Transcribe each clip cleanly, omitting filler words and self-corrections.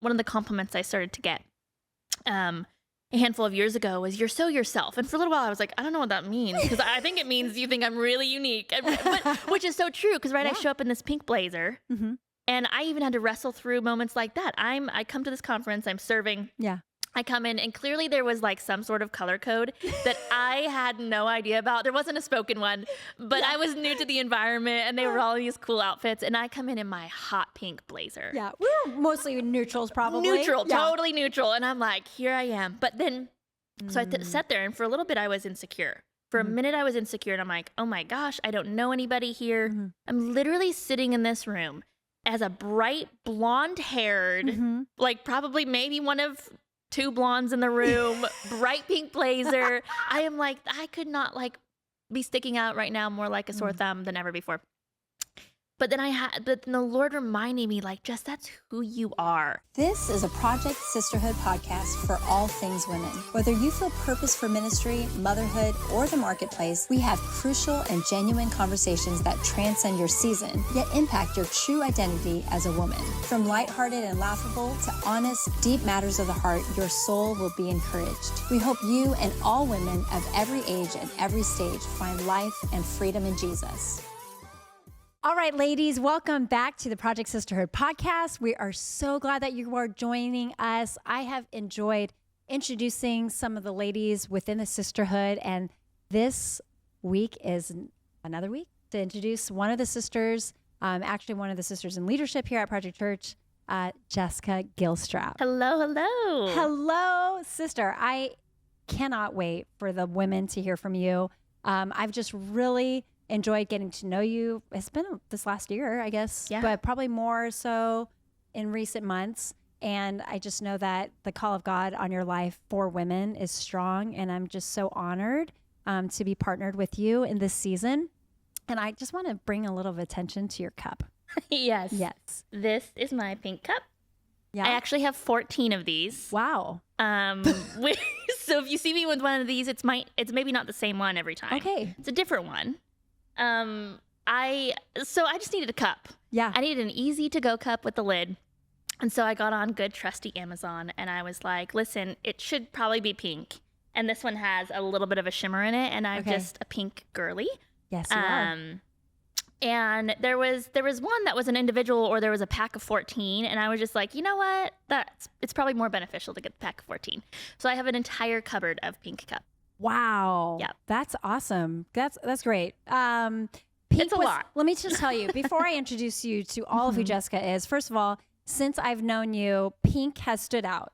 one of the compliments I started to get a handful of years ago was, "You're so yourself." And for a little while I was like, I don't know what that means, because I think it means you think I'm really unique, but, which is so true, because I show up in this pink blazer, and I even had to wrestle through moments like that. I come to this conference, I'm serving. I come in, and clearly there was like some sort of color code that I had no idea about. There wasn't a spoken one, but I was new to the environment, and they were all in these cool outfits. And I come in my hot pink blazer. Yeah, we were mostly neutrals, probably. Neutral, totally neutral. And I'm like, here I am. But then, so I sat there, and for a little bit I was insecure. For a minute I was insecure, and I'm like, oh my gosh, I don't know anybody here. I'm literally sitting in this room as a bright blonde-haired, like probably maybe one of 2 blondes in the room, bright pink blazer. I am like, I could not like be sticking out right now more like a sore thumb than ever before. But then the Lord reminded me, like, Jess, that's who you are. This is a Project Sisterhood podcast for all things women. Whether you feel purpose for ministry, motherhood, or the marketplace, we have crucial and genuine conversations that transcend your season, yet impact your true identity as a woman. From lighthearted and laughable to honest, deep matters of the heart, your soul will be encouraged. We hope you and all women of every age and every stage find life and freedom in Jesus. All right, ladies, welcome back to the Project Sisterhood podcast. We are so glad that you are joining us. I have enjoyed introducing some of the ladies within the sisterhood, and this week is another week to introduce one of the sisters, actually one of the sisters in leadership here at Project Church, Jessica Gilstrap. Hello, hello. Hello, sister. I cannot wait for the women to hear from you. I've just really enjoyed getting to know you. It's been this last year, I guess, but probably more so in recent months. And I just know that the call of God on your life for women is strong. And I'm just so honored to be partnered with you in this season. And I just want to bring a little of attention to your cup. Yes. This is my pink cup. I actually have 14 of these. Wow. So if you see me with one of these, it's maybe not the same one every time. Okay. It's a different one. I just needed a cup. I needed an easy to go cup with the lid. And so I got on good trusty Amazon, and I was like, listen, it should probably be pink. And this one has a little bit of a shimmer in it, and I'm just a pink girly. Yes, you are. And there was one that was an individual, or there was a pack of 14, and I was just like, you know what? It's probably more beneficial to get the pack of 14. So I have an entire cupboard of pink cup. Wow. Yeah. That's awesome. That's great. It's a lot. Let me just tell you, before I introduce you to all of who Jessica is, first of all, since I've known you, pink has stood out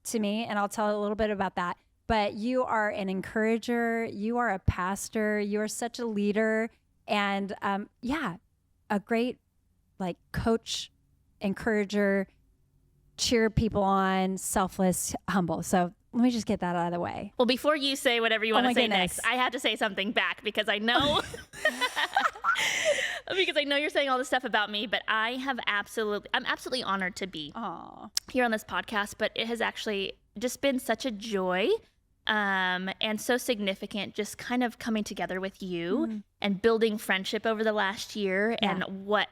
to me, and I'll tell a little bit about that. But you are an encourager. You are a pastor. You are such a leader. And a great like coach, encourager, cheer people on, selfless, humble. So let me just get that out of the way. Well, before you say whatever you want to say next, I have to say something back, because I know you're saying all this stuff about me, but I'm absolutely honored to be here on this podcast. But it has actually just been such a joy and so significant, just kind of coming together with you and building friendship over the last year, and what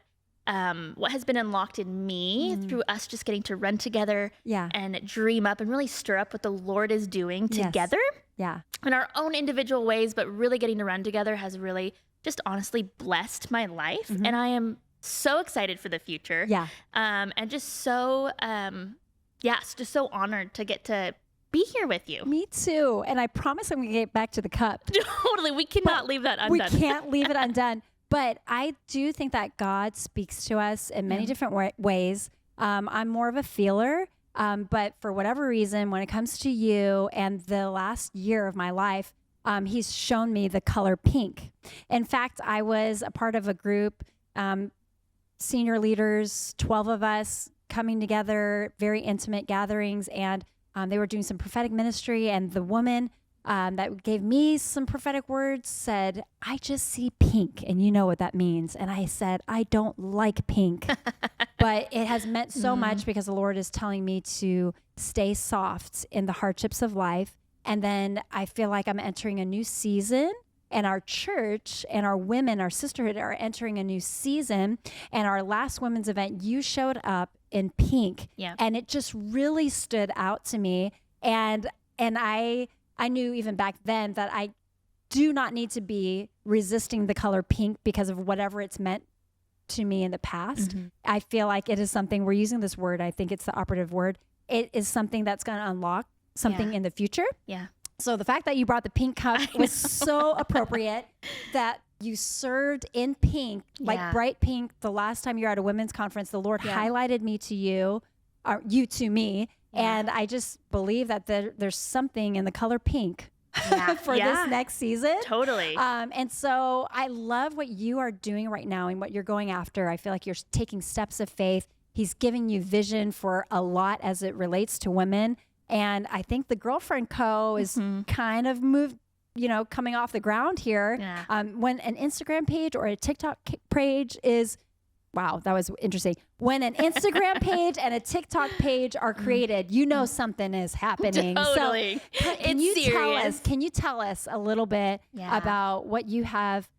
has been unlocked in me through us just getting to run together and dream up and really stir up what the Lord is doing together in our own individual ways, but really getting to run together has really just honestly blessed my life. And I am so excited for the future. And just so, just so honored to get to be here with you. Me too. And I promise I'm going to get back to the cup. Totally. We cannot leave that undone. We can't leave it undone. But I do think that God speaks to us in many different ways. I'm more of a feeler, but for whatever reason, when it comes to you and the last year of my life, he's shown me the color pink. In fact, I was a part of a group, senior leaders, 12 of us coming together, very intimate gatherings, and they were doing some prophetic ministry, and the woman that gave me some prophetic words said, I just see pink, and you know what that means. And I said, I don't like pink, but it has meant so much, because the Lord is telling me to stay soft in the hardships of life. And then I feel like I'm entering a new season, and our church and our women, our sisterhood are entering a new season. And our last women's event, you showed up in pink, and it just really stood out to me. And I knew even back then that I do not need to be resisting the color pink because of whatever it's meant to me in the past. I feel like it is something, we're using this word, I think it's the operative word. It is something that's going to unlock something in the future. Yeah. So the fact that you brought the pink cup was so appropriate, that you served in pink, like bright pink. The last time you were at a women's conference, the Lord highlighted me to you, or you to me. And I just believe that there's something in the color pink for this next season. Totally. And so I love what you are doing right now and what you're going after. I feel like you're taking steps of faith. He's giving you vision for a lot as it relates to women. And I think the Girlfriend Co. is kind of moved, coming off the ground here. Yeah. When an Instagram page or a TikTok page is, wow, that was interesting. When an Instagram page and a TikTok page are created, something is happening. Totally. So can you tell us a little bit about what you have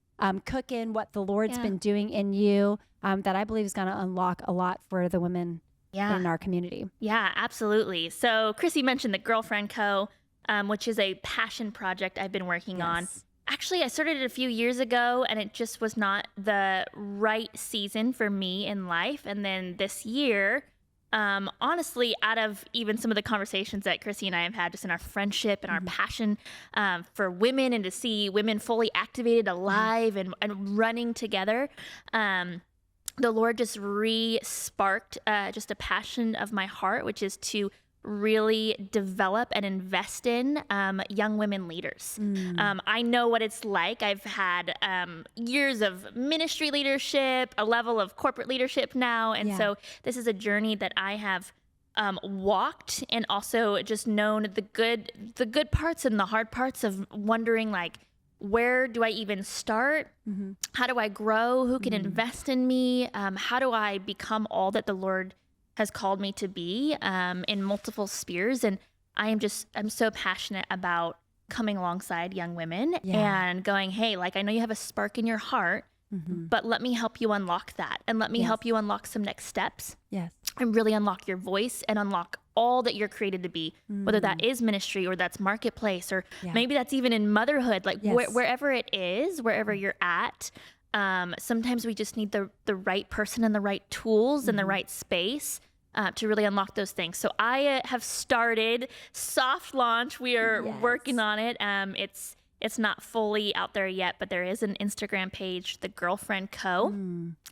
cooking, what the Lord's been doing in you, that I believe is going to unlock a lot for the women in our community? Yeah, absolutely. So Chrissy mentioned the Girlfriend Co., which is a passion project I've been working on. Actually, I started it a few years ago, and it just was not the right season for me in life. And then this year, honestly, out of even some of the conversations that Chrissy and I have had just in our friendship and our passion for women, and to see women fully activated, alive, and running together, the Lord just re-sparked just a passion of my heart, which is to really develop and invest in young women leaders. I know what it's like. I've had years of ministry leadership, a level of corporate leadership now. And so this is a journey that I have walked, and also just known the good parts and the hard parts of wondering, like, where do I even start? How do I grow? Who can invest in me? How do I become all that the Lord has called me to be in multiple spheres? And I'm so passionate about coming alongside young women and going, hey, like, I know you have a spark in your heart, but let me help you unlock that. And let me help you unlock some next steps. And really unlock your voice and unlock all that you're created to be, whether that is ministry or that's marketplace, or maybe that's even in motherhood, like wherever it is, wherever you're at. Sometimes we just need the right person and the right tools and the right space to really unlock those things. So I have started soft launch. We are working on it. It's not fully out there yet, but there is an Instagram page, the Girlfriend Co.,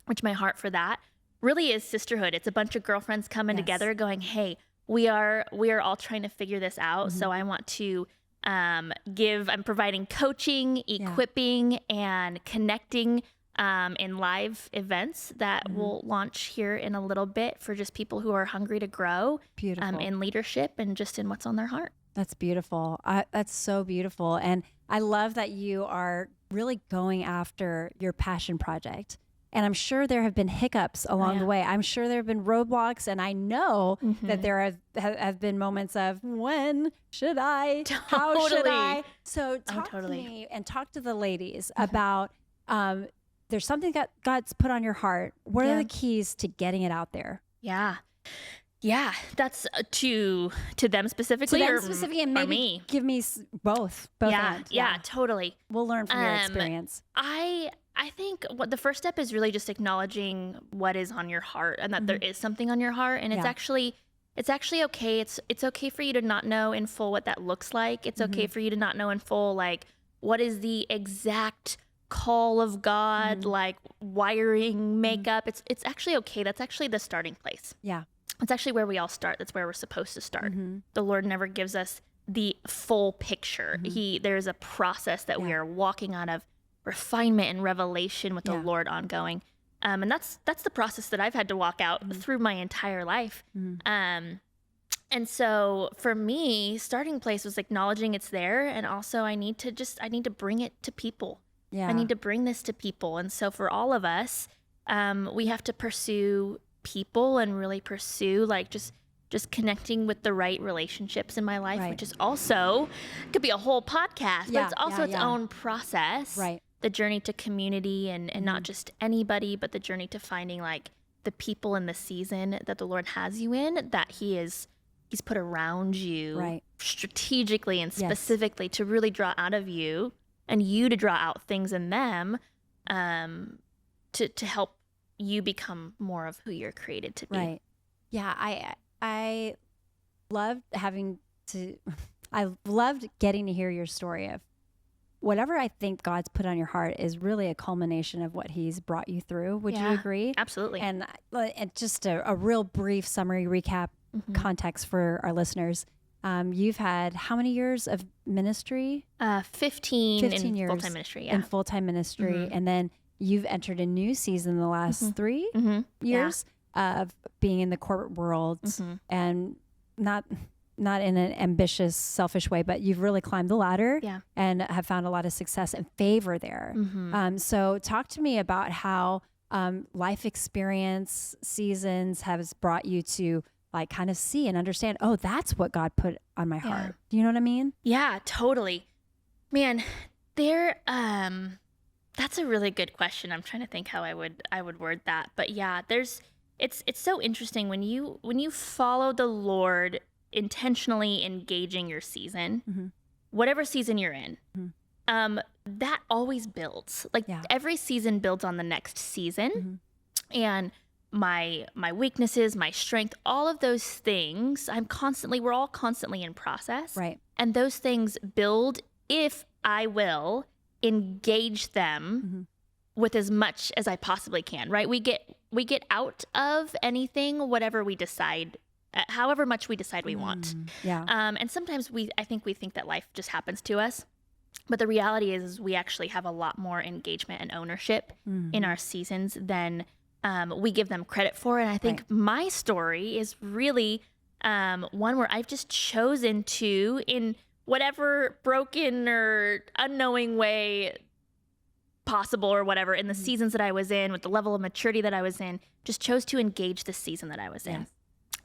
which my heart for that really is sisterhood. It's a bunch of girlfriends coming together going, hey, we are all trying to figure this out. So I want to I'm providing coaching, equipping, and connecting in live events that will launch here in a little bit for just people who are hungry to grow in leadership and just in what's on their heart. That's beautiful. That's so beautiful. And I love that you are really going after your passion project. And I'm sure there have been hiccups along the way. I'm sure there have been roadblocks. And I know that there have been moments of, when should I? How should I? So talk to me and talk to the ladies about, there's something that God's put on your heart. What are the keys to getting it out there? Yeah, that's to them specifically, to them specifically, and maybe me. Give me both. Yeah, totally. We'll learn from your experience. I think what the first step is really just acknowledging what is on your heart, and that there is something on your heart, and it's actually okay. It's okay for you to not know in full what that looks like. It's okay for you to not know in full, like, what is the exact call of God, like wiring, makeup. It's actually okay. That's actually the starting place. It's actually where we all start. That's where we're supposed to start. The Lord never gives us the full picture. There's a process that we are walking out of refinement and revelation with the Lord ongoing. And that's the process that I've had to walk out through my entire life. And so for me, starting place was acknowledging it's there. And also I need to bring it to people. I need to bring this to people. And so for all of us, we have to pursue people and really pursue, like, just just connecting with the right relationships in my life, which is also, could be a whole podcast, but it's also its own process. Right. The journey to community and not just anybody, but the journey to finding like the people in the season that the Lord has you in, that he's put around you strategically and specifically to really draw out of you and you to draw out things in them to help you become more of who you're created to be. Right. Yeah. I loved I loved getting to hear your story of whatever I think God's put on your heart is really a culmination of what he's brought you through. Would you agree? Absolutely. And just a real brief summary recap context for our listeners. You've had how many years of ministry? 15 in years full-time ministry. In full-time ministry. And then you've entered a new season the last 3 years of being in the corporate world and not in an ambitious, selfish way, but you've really climbed the ladder and have found a lot of success and favor there. So talk to me about how life experience seasons has brought you to like kind of see and understand, oh, that's what God put on my heart. Do you know what I mean? Yeah, totally. Man, that's a really good question. I'm trying to think how I would word that. But yeah, it's so interesting when you follow the Lord intentionally engaging your season, whatever season you're in, that always builds. Like every season builds on the next season. And my weaknesses, my strength, all of those things, we're all constantly in process. Right. And those things build if I will engage them with as much as I possibly can, right? We get out of anything, whatever we decide, however much we decide we want. And sometimes I think we think that life just happens to us. But the reality is we actually have a lot more engagement and ownership in our seasons than we give them credit for. And I think my story is really one where I've just chosen to, in whatever broken or unknowing way possible or whatever, in the seasons that I was in, with the level of maturity that I was in, just chose to engage the season that I was in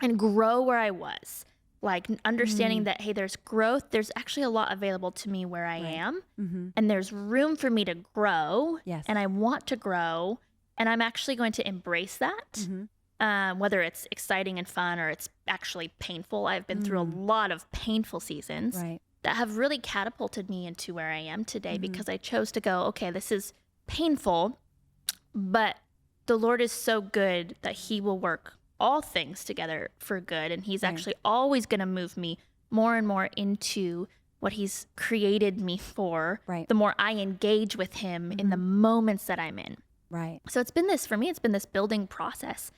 and grow where I was. Like understanding that, hey, there's growth. There's actually a lot available to me where I am. And there's room for me to grow. And I want to grow. And I'm actually going to embrace that, whether it's exciting and fun or it's actually painful. I've been through a lot of painful seasons that have really catapulted me into where I am today because I chose to go, okay, this is painful, but the Lord is so good that he will work all things together for good. And he's actually always going to move me more and more into what he's created me for, the more I engage with him in the moments that I'm in. Right. So it's been this building process,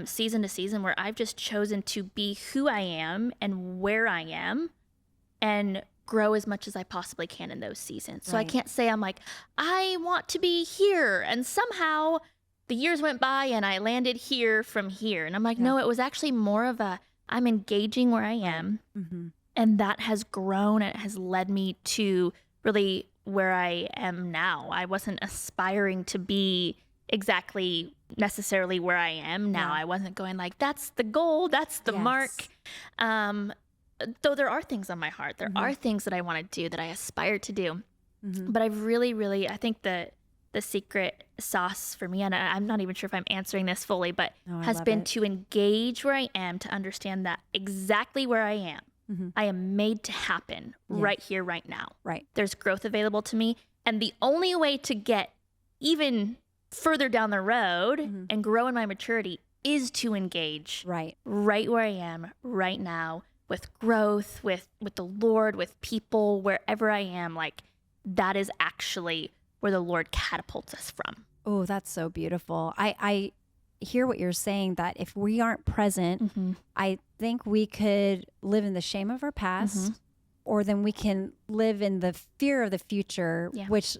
season to season, where I've just chosen to be who I am and where I am and grow as much as I possibly can in those seasons. So I can't say I'm like, I want to be here. And somehow the years went by and I landed here from here. And I'm like, no, it was actually more of I'm engaging where I am. And that has grown and it has led me to really where I am now. I wasn't aspiring to be exactly necessarily where I am now. I wasn't going like, that's the goal, that's the mark. Though there are things on my heart. There are things that I want to do, that I aspire to do. But I've really, I think the secret sauce for me, and I'm not even sure if I'm answering this fully, but has been to engage where I am, to understand that exactly where I am, I am made to happen right here, right now. Right. There's growth available to me. And the only way to get even further down the road and grow in my maturity is to engage right where I am right now, with growth, with the Lord, with people, wherever I am. Like, that is actually where the Lord catapults us from. Oh, that's so beautiful. I hear what you're saying, that if we aren't present, I think we could live in the shame of our past, or then we can live in the fear of the future, which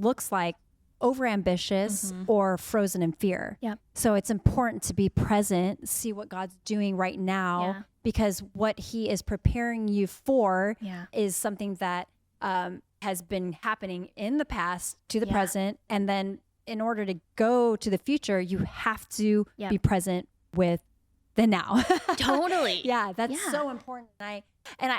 looks like overambitious or frozen in fear. So it's important to be present, see what God's doing right now, because what he is preparing you for is something that has been happening in the past to the present. And then in order to go to the future, you have to be present with than now. Totally. Yeah, that's so important. And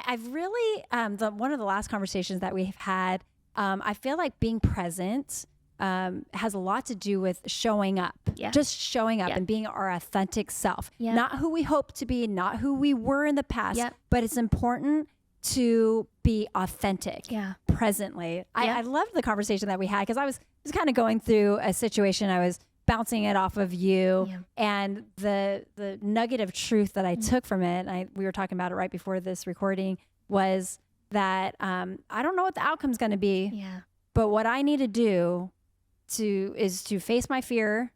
I've really, one of the last conversations that we've had, I feel like being present has a lot to do with showing up, just showing up and being our authentic self, not who we hope to be, not who we were in the past, but it's important to be authentic presently. I loved the conversation that we had because I was kind of going through a situation. I was bouncing it off of you and the nugget of truth that I took from it, and we were talking about it right before this recording, was that I don't know what the outcome's going to be, but what I need to do is to face my fear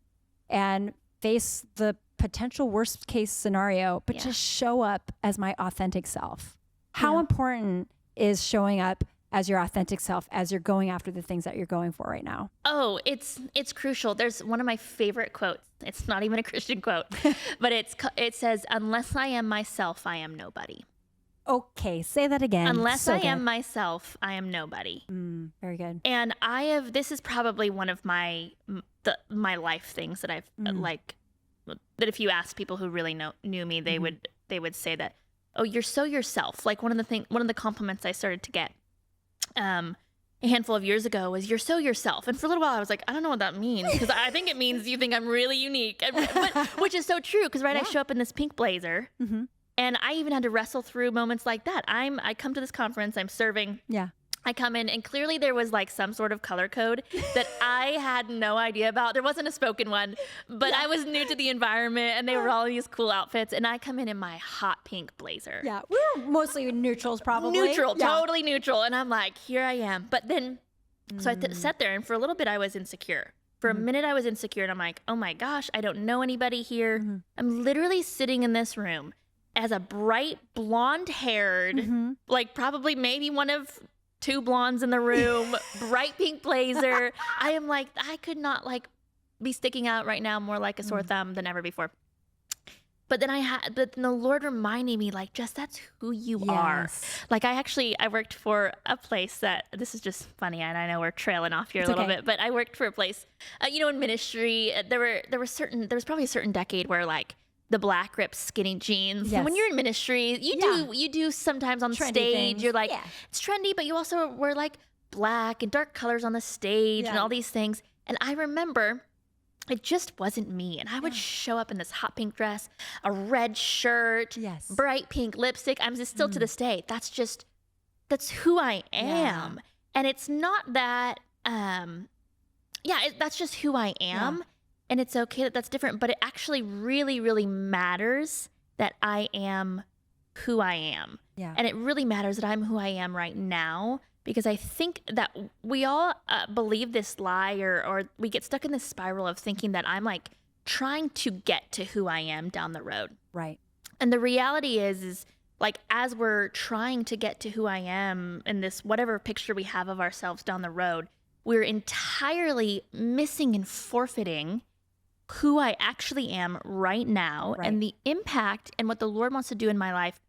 and face the potential worst case scenario, but just show up as my authentic self. How important is showing up as your authentic self as you're going after the things that you're going for right now? Oh, it's crucial. There's one of my favorite quotes. It's not even a Christian quote, but it says, "Unless I am myself, I am nobody." Okay, say that again. Unless I am myself, I am nobody. Very good. And this is probably one of my life things that I've like, that if you ask people who really knew me, they would say that, "Oh, you're so yourself." Like one of the compliments I started to get a handful of years ago was, "You're so yourself." And for a little while I was like, I don't know what that means, because I think it means you think I'm really unique, which is so true, because I show up in this pink blazer. And I even had to wrestle through moments like that. I come to this conference, I'm serving. I come in, and clearly there was like some sort of color code that I had no idea about. There wasn't a spoken one, but I was new to the environment, and they were all in these cool outfits. And I come in my hot pink blazer. Yeah, we were mostly neutrals, probably. Totally neutral. And I'm like, here I am. But then, so I sat there, and for a little bit I was insecure. For a minute I was insecure, and I'm like, oh my gosh, I don't know anybody here. I'm literally sitting in this room as a bright blonde-haired, like probably maybe one of 2 blondes in the room, bright pink blazer. I am like, I could not like be sticking out right now more like a sore thumb than ever before. But then the Lord reminded me, like, Jess, that's who you are. Like I worked for a place that, this is just funny, and I know we're trailing off here a little bit, but I worked for a place, in ministry. There was probably a certain decade where like the black ripped skinny jeans. And when you're in ministry, you do sometimes on the trendy stage things. You're like, it's trendy, but you also wear like black and dark colors on the stage and all these things. And I remember it just wasn't me. And I would show up in this hot pink dress, a red shirt, bright pink lipstick. I'm just still to this day. That's who I am. And it's not that, that's just who I am. And it's okay that that's different, but it actually really, really matters that I am who I am. And it really matters that I'm who I am right now, because I think that we all believe this lie, or we get stuck in this spiral of thinking that I'm like trying to get to who I am down the road. Right. And the reality is like, as we're trying to get to who I am in this whatever picture we have of ourselves down the road, we're entirely missing and forfeiting who I actually am right now, and the impact and what the Lord wants to do in my life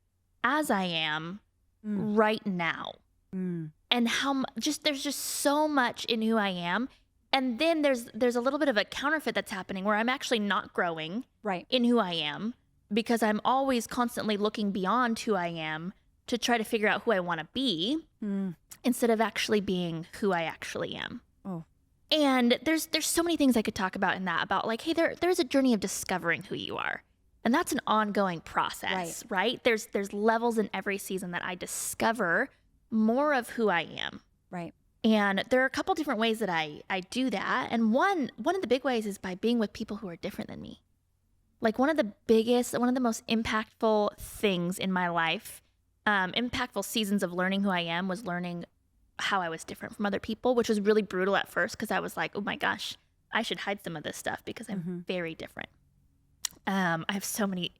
as I am right now. And how there's just so much in who I am. And then there's a little bit of a counterfeit that's happening where I'm actually not growing in who I am, because I'm always constantly looking beyond who I am to try to figure out who I want to be instead of actually being who I actually am. And there's so many things I could talk about in that, about like, hey, there's a journey of discovering who you are. And that's an ongoing process, right? There's levels in every season that I discover more of who I am. Right. And there are a couple different ways that I do that. And one of the big ways is by being with people who are different than me. Like one of the most impactful things in my life, impactful seasons of learning who I am, was learning how I was different from other people, which was really brutal at first, because I was like, oh my gosh, I should hide some of this stuff because I'm very different. I have so many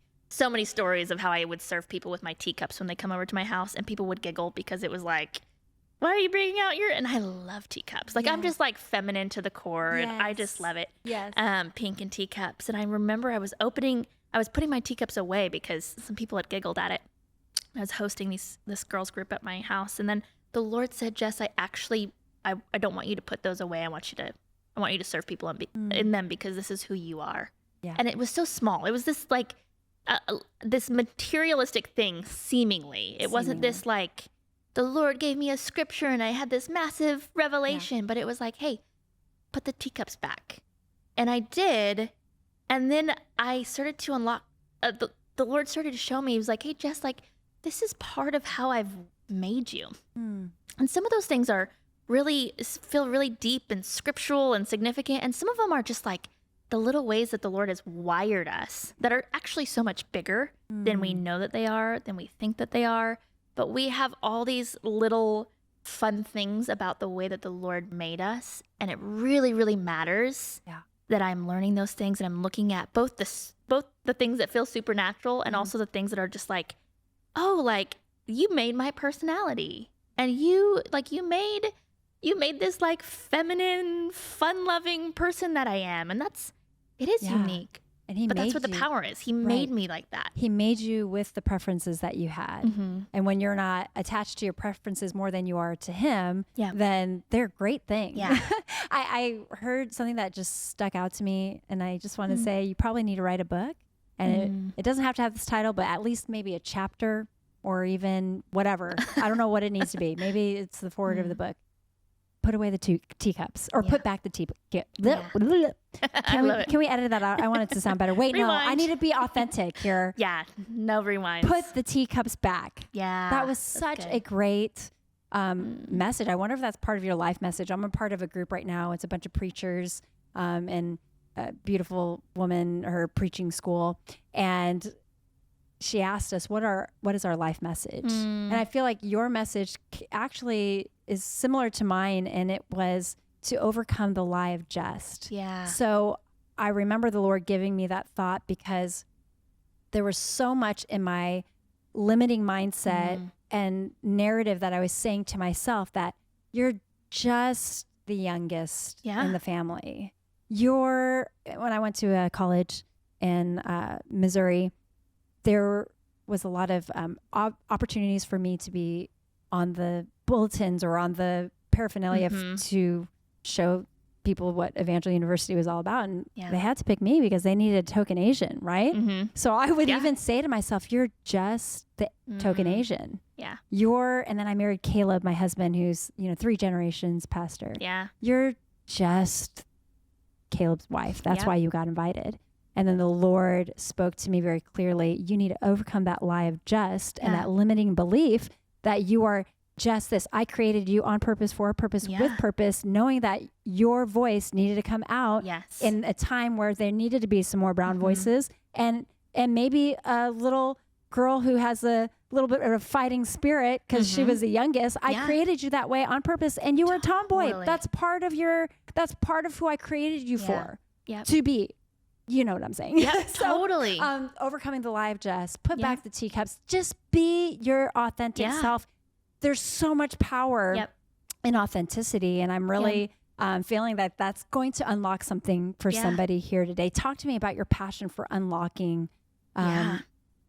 stories of how I would serve people with my teacups when they come over to my house, and people would giggle because it was like, why are you bringing out and I love teacups. Like I'm just like feminine to the core, and I just love it. Pink and teacups. And I remember I was putting my teacups away because some people had giggled at it. I was hosting this girls group at my house, and then the Lord said, Jess, I don't want you to put those away. I want you to serve people in them, because this is who you are. And it was so small. It was this like this materialistic thing, seemingly. It wasn't this like, the Lord gave me a scripture and I had this massive revelation, but it was like, hey, put the teacups back. And I did. And then I started to unlock, the Lord started to show me, he was like, hey, Jess, like, this is part of how I've made you. And some of those things feel really deep and scriptural and significant. And some of them are just like the little ways that the Lord has wired us that are actually so much bigger than we know that they are, than we think that they are. But we have all these little fun things about the way that the Lord made us. And it really, really matters that I'm learning those things and I'm looking at both the things that feel supernatural and also the things that are just like, oh, like you made my personality and you made this like feminine, fun-loving person that I am. And it is unique. And that's what the power is. He made me like that. He made you with the preferences that you had. And when you're not attached to your preferences more than you are to him, then they're great things. Yeah. I heard something that just stuck out to me. And I just want to say, you probably need to write a book. And it doesn't have to have this title, but at least maybe a chapter or even whatever. I don't know what it needs to be. Maybe it's the forward of the book. Put away the teacups or put back the teacups. Can we edit that out? I want it to sound better. Wait, Rewind. no, I need to be authentic here. Yeah, no rewind. Put the teacups back. Yeah. That was such a great message. I wonder if that's part of your life message. I'm a part of a group right now. It's a bunch of preachers and a beautiful woman, her preaching school. And she asked us, what is our life message? And I feel like your message actually is similar to mine, and it was to overcome the lie of just. Yeah. So I remember the Lord giving me that thought because there was so much in my limiting mindset and narrative that I was saying to myself that you're just the youngest in the family. When I went to a college in Missouri, there was a lot of opportunities for me to be on the bulletins or on the paraphernalia to show people what Evangel University was all about. And they had to pick me because they needed token Asian, right? So I would even say to myself, you're just the token Asian. Yeah. And then I married Caleb, my husband, who's, 3 generations pastor. Yeah. You're just Caleb's wife. That's why you got invited. And then the Lord spoke to me very clearly. You need to overcome that lie of just and that limiting belief that you are just this. I created you on purpose, for a purpose, with purpose, knowing that your voice needed to come out in a time where there needed to be some more brown voices and maybe a little girl who has a little bit of a fighting spirit because she was the youngest. I created you that way on purpose, and you were a tomboy. That's part of who I created you for. To be. You know what I'm saying? Yeah, totally. Overcoming the lie of just, put back the teacups, just be your authentic self. There's so much power in authenticity. And I'm really feeling that that's going to unlock something for somebody here today. Talk to me about your passion for unlocking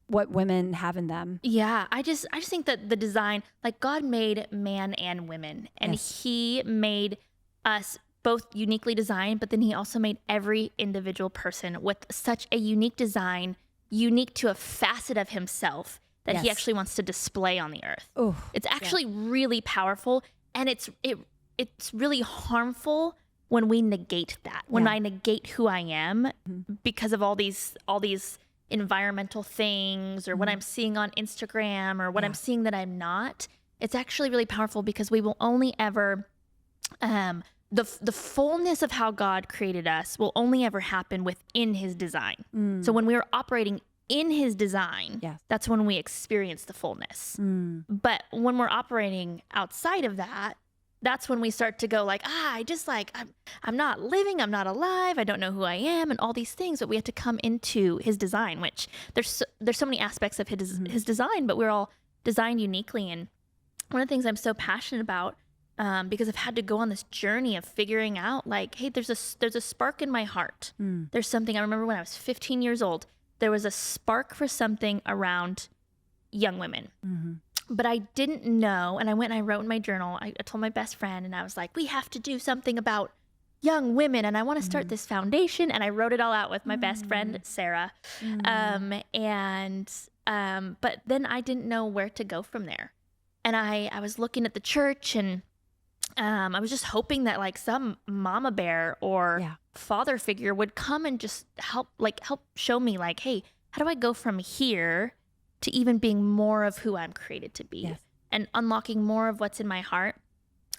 what women have in them. Yeah, I just think that the design, like God made man and women, and he made us both uniquely designed, but then he also made every individual person with such a unique design, unique to a facet of himself that he actually wants to display on the earth. Ooh, it's actually really powerful, and it's really harmful when we negate that. When I negate who I am because of all these environmental things or what I'm seeing on Instagram or what I'm seeing that I'm not. It's actually really powerful because we will only ever the fullness of how God created us will only ever happen within his design. So when we're operating in his design, that's when we experience the fullness. But when we're operating outside of that, that's when we start to go like, I'm not living, I'm not alive, I don't know who I am, and all these things. But we have to come into his design, which there's so many aspects of his design, but we're all designed uniquely. And one of the things I'm so passionate about, because I've had to go on this journey of figuring out like, hey, there's a spark in my heart. There's something. I remember when I was 15 years old, there was a spark for something around young women. But I didn't know. And I went and I wrote in my journal. I told my best friend, and I was like, we have to do something about young women, and I want to start this foundation. And I wrote it all out with my best friend, Sarah. But then I didn't know where to go from there. And I was looking at the church, and I was just hoping that like some mama bear or father figure would come and just help show me like, hey, how do I go from here to even being more of who I'm created to be and unlocking more of what's in my heart.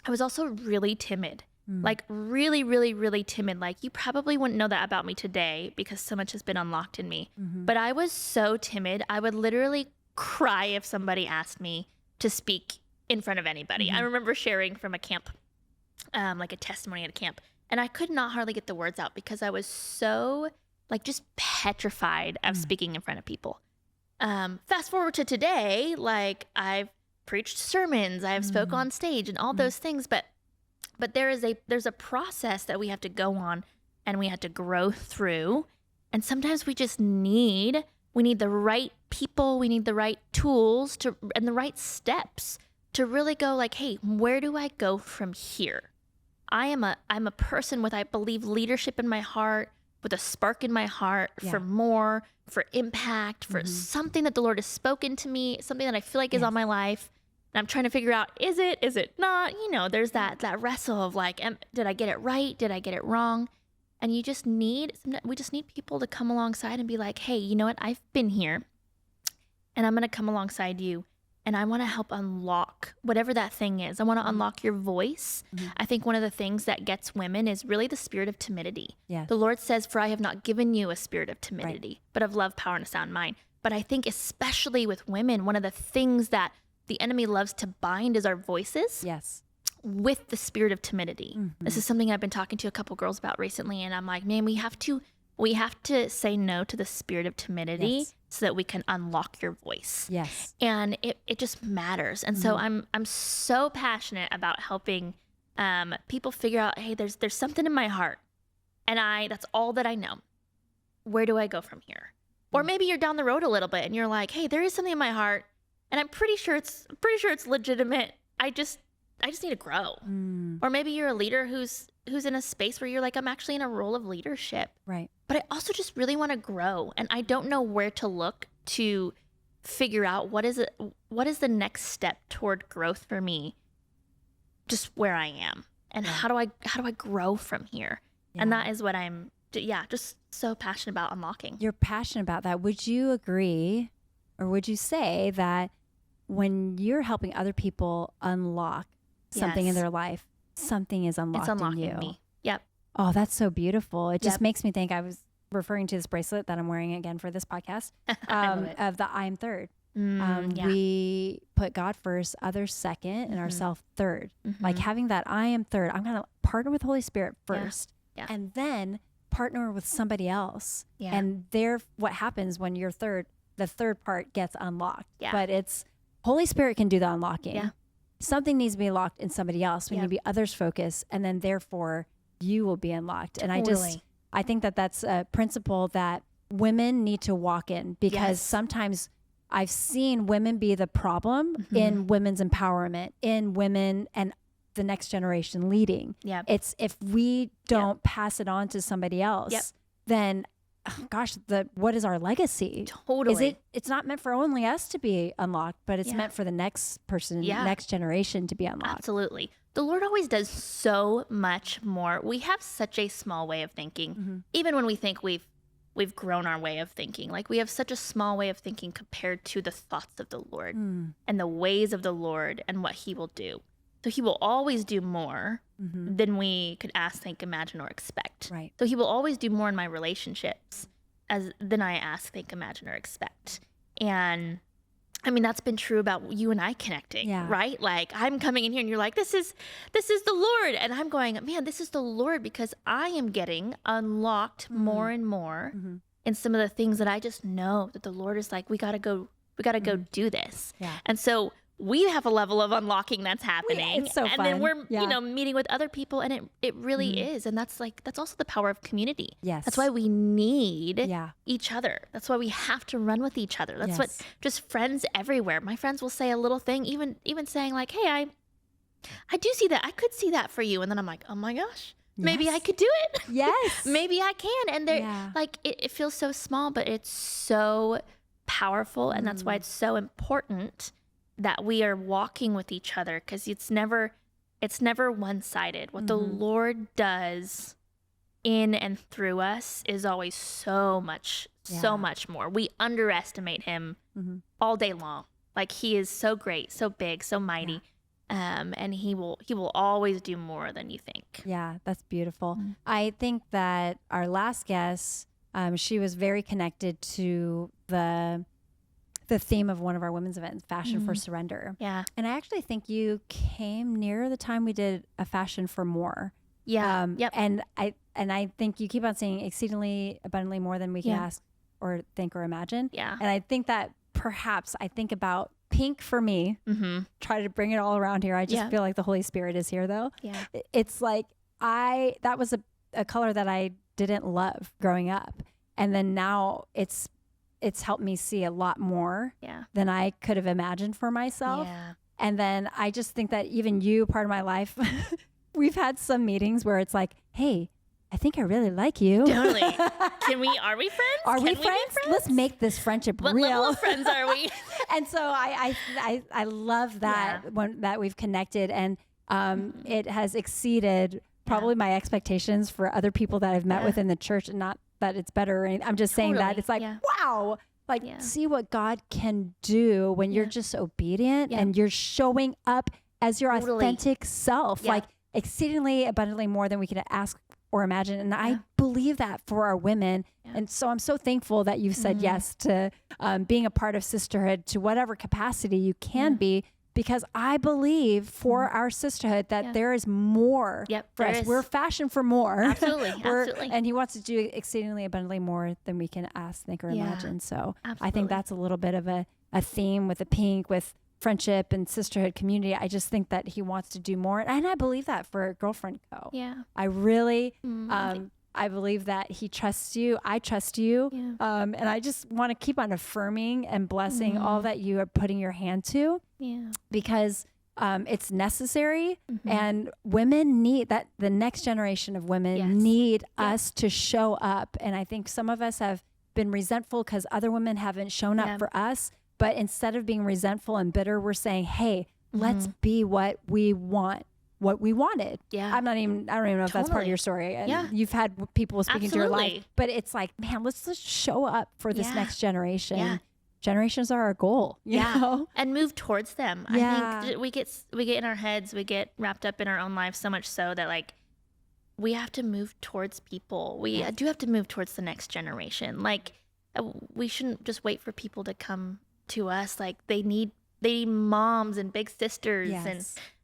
I was also really timid, like really, really, really timid. Like you probably wouldn't know that about me today because so much has been unlocked in me. But I was so timid. I would literally cry if somebody asked me to speak in front of anybody. I remember sharing from a camp, like a testimony at a camp, and I could not hardly get the words out because I was so like just petrified of speaking in front of people. Fast forward to today, like I've preached sermons, I've spoke on stage and all those things, but there's a process that we have to go on and we have to grow through. And sometimes we need the right people, we need the right tools and the right steps to really go like, hey, where do I go from here? I'm a person with, I believe, leadership in my heart, with a spark in my heart for more, for impact, for something that the Lord has spoken to me, something that I feel like is on my life. And I'm trying to figure out, is it not? You know, there's that wrestle of like, did I get it right? Did I get it wrong? And we just need people to come alongside and be like, hey, you know what? I've been here and I'm going to come alongside you. And I want to help unlock whatever that thing is. I want to unlock your voice. I think one of the things that gets women is really the spirit of timidity. The Lord says, for I have not given you a spirit of timidity, but of love, power, and a sound mind. But I think especially with women, one of the things that the enemy loves to bind is our voices with the spirit of timidity. This is something I've been talking to a couple girls about recently. And I'm like, man, we have to say no to the spirit of timidity so that we can unlock your voice. And it just matters. And so I'm so passionate about helping people figure out, hey, there's something in my heart and that's all that I know. Where do I go from here? Or maybe you're down the road a little bit and you're like, hey, there is something in my heart and I'm pretty sure it's legitimate. I just need to grow. Or maybe you're a leader who's in a space where you're like, I'm actually in a role of leadership. But I also just really want to grow. And I don't know where to look to figure out what is the next step toward growth for me, just where I am. And how do I grow from here? And that is what I'm just so passionate about unlocking. You're passionate about that. Would you agree, or would you say that when you're helping other people unlock something in their life, something is unlocked in you? Me. Oh, that's so beautiful. It just makes me think, I was referring to this bracelet that I'm wearing again for this podcast, of the I'm third. We put God first, others second, and ourselves third. Like having that I am third. I'm going to partner with Holy Spirit first and then partner with somebody else. And what happens when you're third, the third part gets unlocked. But it's Holy Spirit can do the unlocking. Something needs to be locked in somebody else. We need to be others focused, and then therefore you will be unlocked. And I think that that's a principle that women need to walk in, because sometimes I've seen women be the problem in women's empowerment, in women and the next generation leading. It's if we don't pass it on to somebody else, then gosh, what is our legacy? It's not meant for only us to be unlocked, but it's meant for the next person, next generation to be unlocked. Absolutely. The Lord always does so much more. We have such a small way of thinking, even when we think we've grown our way of thinking. Like we have such a small way of thinking compared to the thoughts of the Lord and the ways of the Lord and what he will do. So he will always do more than we could ask, think, imagine, or expect. So he will always do more in my relationships than I ask, think, imagine, or expect. And I mean, that's been true about you and I connecting, right? Like I'm coming in here and you're like, this is the Lord. And I'm going, man, this is the Lord, because I am getting unlocked more and more in some of the things that I just know that the Lord is like, we got to go do this. And so we have a level of unlocking that's happening. It's so fun. And then we're, meeting with other people, and it really is. And that's also the power of community. That's why we need each other. That's why we have to run with each other. That's what, just friends everywhere. My friends will say a little thing, even saying like, hey, I do see that. I could see that for you. And then I'm like, oh my gosh, maybe I could do it. Yes. Maybe I can. And they're like, it feels so small, but it's so powerful. And that's why it's so important that we are walking with each other, because it's never one-sided. What the Lord does in and through us is always so much more. We underestimate him all day long. Like, he is so great, so big, so mighty. And he will always do more than you think. Yeah, that's beautiful. I think that our last guest, she was very connected to the theme of one of our women's events, Fashion for Surrender. Yeah. And I actually think you came near the time we did a Fashion for More. Yeah. And I think you keep on saying exceedingly abundantly more than we can ask or think or imagine. Yeah. And I think that perhaps I think about pink for me. Try to bring it all around here. I just feel like the Holy Spirit is here, though. Yeah. It's like that was a color that I didn't love growing up, and then now it's helped me see a lot more than I could have imagined for myself. Yeah. And then I just think that even you, part of my life, we've had some meetings where it's like, hey, I think I really like you. Totally. Are we friends? Are we friends? Let's make this friendship real. What level of friends are we? And so I love that that we've connected, and it has exceeded probably my expectations for other people that I've met with in the church. And not that it's better or anything. I'm just saying that it's like, wow, like see what God can do when you're just obedient and you're showing up as your authentic self, like exceedingly abundantly more than we can ask or imagine. And I believe that for our women. And so I'm so thankful that you've said yes to being a part of sisterhood to whatever capacity you can be, because I believe for our sisterhood that there is more for us. We're fashioned for more. Absolutely. Absolutely. And he wants to do exceedingly abundantly more than we can ask, think, or imagine. So I think that's a little bit of a theme with the pink, with friendship and sisterhood community. I just think that he wants to do more. And I believe that for Girlfriend Co. Yeah. I really, I believe that he trusts you. I trust you. Yeah. And I just want to keep on affirming and blessing all that you are putting your hand to. Yeah. Because it's necessary, and women need that. The next generation of women need us to show up. And I think some of us have been resentful because other women haven't shown up for us. But instead of being resentful and bitter, we're saying, hey, let's be what we want, what we wanted. Yeah. I don't even know if that's part of your story. And you've had people speaking to your life, but it's like, man, let's just show up for this next generation. Yeah. Generations are our goal. You know? And move towards them. I think we get in our heads, we get wrapped up in our own lives so much so that like we have to move towards people. We do have to move towards the next generation. Like we shouldn't just wait for people to come to us. Like they need moms and big sisters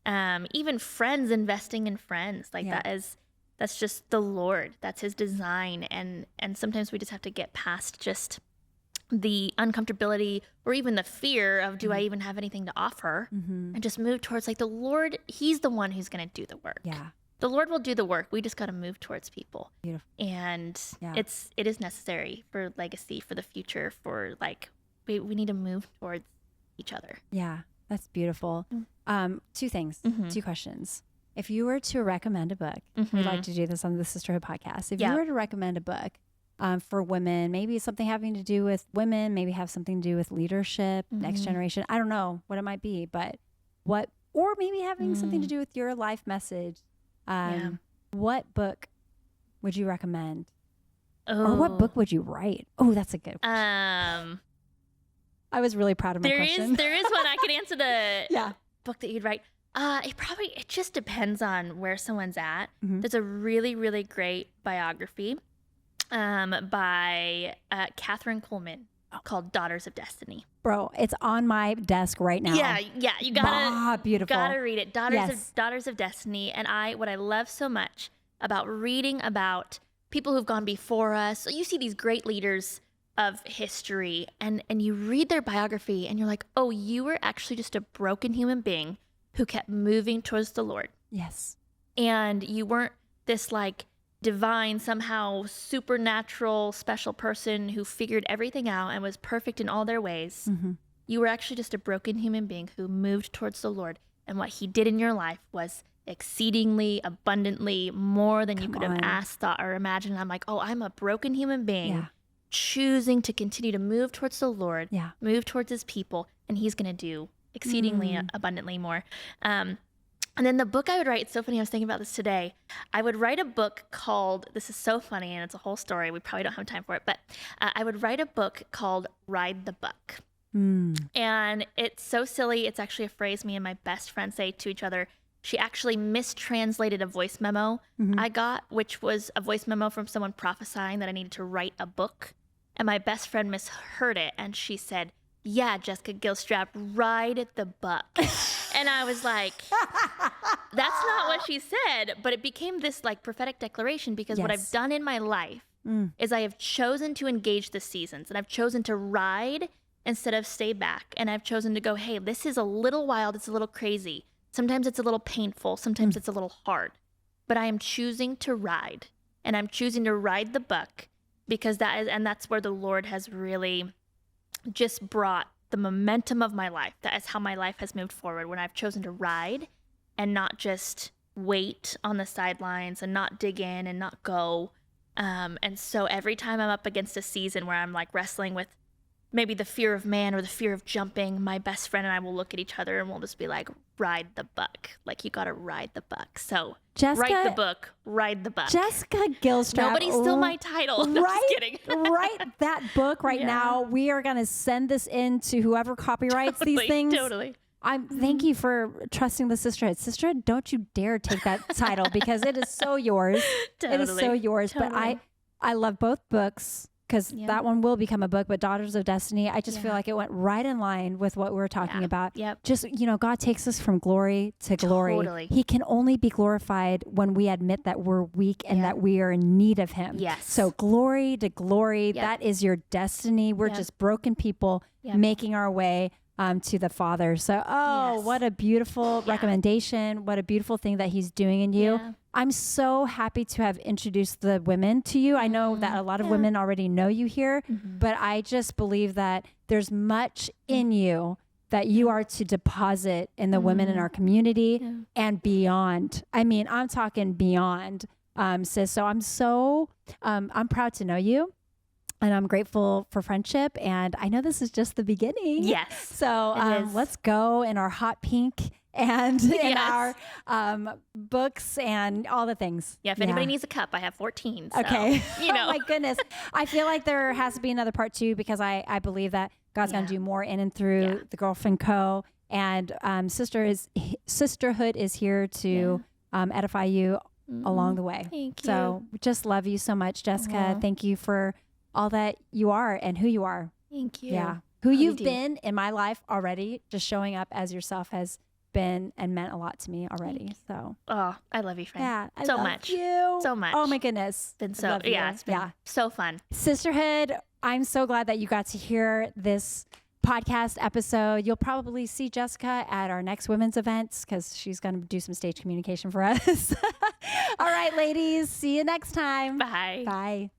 and even friends, investing in friends. Like that's just the Lord. That's his design. And sometimes we just have to get past just the uncomfortability or even the fear of, do I even have anything to offer? And just move towards like the Lord. He's the one who's going to do the work. Yeah. The Lord will do the work. We just got to move towards people. Beautiful. And it is necessary for legacy, for the future, for like, we need to move towards each other. Yeah, that's beautiful. Two things, two questions. If you were to recommend a book, we'd like to do this on the Sisterhood podcast. If you were to recommend a book for women, maybe something having to do with women, maybe have something to do with leadership, next generation. I don't know what it might be, but or maybe having something to do with your life message. What book would you recommend? Or what book would you write? Oh, that's a good question. I was really proud of my question. There is one I could answer the book that you'd write. It just depends on where someone's at. There's a really, really great biography by Catherine Coleman called Daughters of Destiny. Bro, it's on my desk right now. Yeah, you gotta read it. Daughters of Destiny. And what I love so much about reading about people who've gone before us. So you see these great leaders of history and you read their biography and you're like, oh, you were actually just a broken human being who kept moving towards the Lord. Yes. And you weren't this like divine, somehow supernatural, special person who figured everything out and was perfect in all their ways. You were actually just a broken human being who moved towards the Lord. And what he did in your life was exceedingly, abundantly, more than you could have asked, thought, or imagined. I'm like, oh, I'm a broken human being choosing to continue to move towards the Lord, move towards his people, and he's going to do exceedingly abundantly more. And then the book I would write, it's so funny, I was thinking about this today. I would write a book called, this is so funny and it's a whole story, we probably don't have time for it, but I would write a book called Ride the Buck. And it's so silly, it's actually a phrase me and my best friend say to each other. She actually mistranslated a voice memo I got, which was a voice memo from someone prophesying that I needed to write a book. And my best friend misheard it and she said, yeah, Jessica Gilstrap, ride the buck. And I was like, that's not what she said. But it became this like prophetic declaration because what I've done in my life is I have chosen to engage the seasons and I've chosen to ride instead of stay back. And I've chosen to go, hey, this is a little wild. It's a little crazy. Sometimes it's a little painful. Sometimes it's a little hard. But I am choosing to ride and I'm choosing to ride the buck because that's where the Lord has really just brought the momentum of my life. That is how my life has moved forward when I've chosen to ride and not just wait on the sidelines and not dig in and not go. And so every time I'm up against a season where I'm like wrestling with maybe the fear of man or the fear of jumping, my best friend and I will look at each other and we'll just be like, ride the buck. Like, you got to ride the buck. So Jessica, write the book, ride the buck. Jessica Gilstrap. Nobody steal my title. No, just kidding. Write that book right now. We are going to send this in to whoever copyrights these things. Totally. Thank you for trusting the sisterhood. Sisterhood, don't you dare take that title because it is so yours. It is so yours. But I love both books. Because that one will become a book, but Daughters of Destiny, I just feel like it went right in line with what we were talking about. Just, God takes us from glory to glory. Totally. He can only be glorified when we admit that we're weak and that we are in need of him. Yes. So glory to glory, that is your destiny. We're just broken people making our way to the Father. So, what a beautiful recommendation. What a beautiful thing that he's doing in you. Yeah. I'm so happy to have introduced the women to you. I know that a lot of women already know you here, but I just believe that there's much in you that you are to deposit in the women in our community and beyond. I mean, I'm talking beyond, sis. So I'm proud to know you. And I'm grateful for friendship. And I know this is just the beginning. Yes. So let's go in our hot pink and in our books and all the things. Yeah, if anybody needs a cup, I have 14. So, okay. Oh my goodness. I feel like there has to be another part 2 because I believe that God's going to do more in and through the Girlfriend Co. And Sisterhood is here to edify you along the way. Thank you. So just love you so much, Jessica. Thank you for all that you are and who you are. Thank you. Yeah. Who you've been in my life already, just showing up as yourself has been and meant a lot to me already. So I love you, friend. Yeah, I so love much. You So much. Oh my goodness. It's been it's been so fun. Sisterhood, I'm so glad that you got to hear this podcast episode. You'll probably see Jessica at our next women's events because she's going to do some stage communication for us. All right, ladies. See you next time. Bye. Bye.